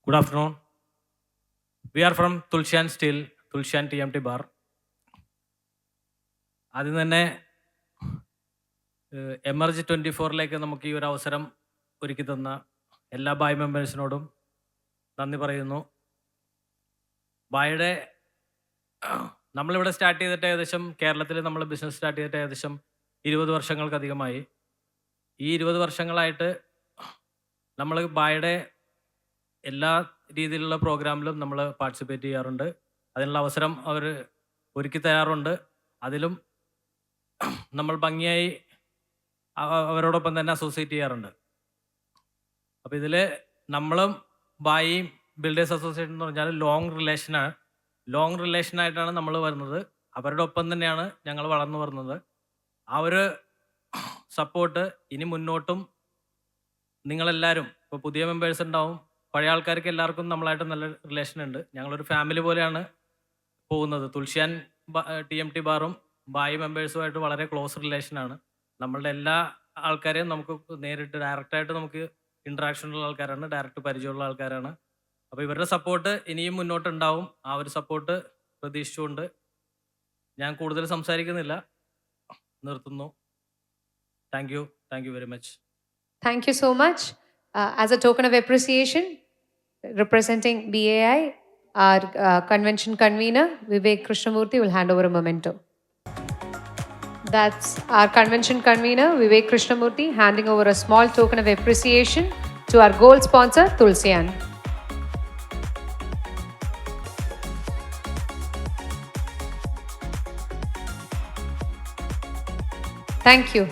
Good afternoon. We are from Tulsian Steel, Tulsian TMT Bar. ആദ്യം തന്നെ emerge 24ലേക്ക് നമുക്ക് ഈ ഒരു അവസരം ഒരുക്കി തന്ന എല്ലാ ബായ് മെമ്പേഴ്സിനോടും നന്ദി പറയുന്നു. ബായുടെ നമ്മളിവിടെ സ്റ്റാർട്ട് ചെയ്തിട്ട് ഏകദേശം കേരളത്തിൽ നമ്മൾ ബിസിനസ് സ്റ്റാർട്ട് ചെയ്തിട്ട് ഏകദേശം 20 വർഷങ്ങൾക്കധികമായി. ഈ 20 വർഷങ്ങളായിട്ട് നമ്മൾ ബായുടെ എല്ലാ രീതിയിലുള്ള പ്രോഗ്രാമിലും നമ്മൾ പാർട്ടിസിപ്പേറ്റ് ചെയ്യാറുണ്ട്. അതിനുള്ള അവസരം അവർ ഒരുക്കി തരാറുണ്ട്. അതിലും നമ്മൾ ഭംഗിയായി അവരോടൊപ്പം തന്നെ അസോസിയേറ്റ് ചെയ്യാറുണ്ട്. അപ്പോൾ ഇതിൽ നമ്മളും ബായിയും ബിൽഡേഴ്സ് അസോസിയേഷൻ എന്ന് പറഞ്ഞാൽ ലോങ് റിലേഷനായിട്ടാണ് നമ്മൾ വരുന്നത്. അവരുടെ ഒപ്പം തന്നെയാണ് ഞങ്ങൾ വളർന്നു വരുന്നത്. ആ ഒരു സപ്പോർട്ട് ഇനി മുന്നോട്ടും നിങ്ങളെല്ലാവരും, ഇപ്പോൾ പുതിയ മെമ്പേഴ്സ് ഉണ്ടാവും, പഴയ ആൾക്കാർക്ക് എല്ലാവർക്കും നമ്മളായിട്ട് നല്ല റിലേഷൻ ഉണ്ട്. ഞങ്ങളൊരു ഫാമിലി പോലെയാണ് പോകുന്നത്. തുൾസിയാൻ TMT ബാറും ബായ് മെമ്പേഴ്സുമായിട്ട് വളരെ ക്ലോസ് റിലേഷനാണ്. നമ്മളുടെ എല്ലാ ആൾക്കാരെയും നമുക്ക് നേരിട്ട് ഡയറക്റ്റായിട്ട് നമുക്ക് ഇൻട്രാക്ഷനുള്ള ആൾക്കാരാണ്, ഡയറക്റ്റ് പരിചയമുള്ള ആൾക്കാരാണ്. അപ്പോൾ ഇവരുടെ സപ്പോർട്ട് ഇനിയും മുന്നോട്ടുണ്ടാവും. ആ ഒരു സപ്പോർട്ട് പ്രതീക്ഷിച്ചുകൊണ്ട് ഞാൻ കൂടുതൽ സംസാരിക്കുന്നില്ല, നിർത്തുന്നു. Thank you very much. Thank you so much. As a token of appreciation, representing BAI, our convention convener, Vivek Krishnamurthy, will hand over a memento. That's our convention convener, Vivek Krishnamurthy, handing over a small token of appreciation to our gold sponsor, Tulsian. Thank you.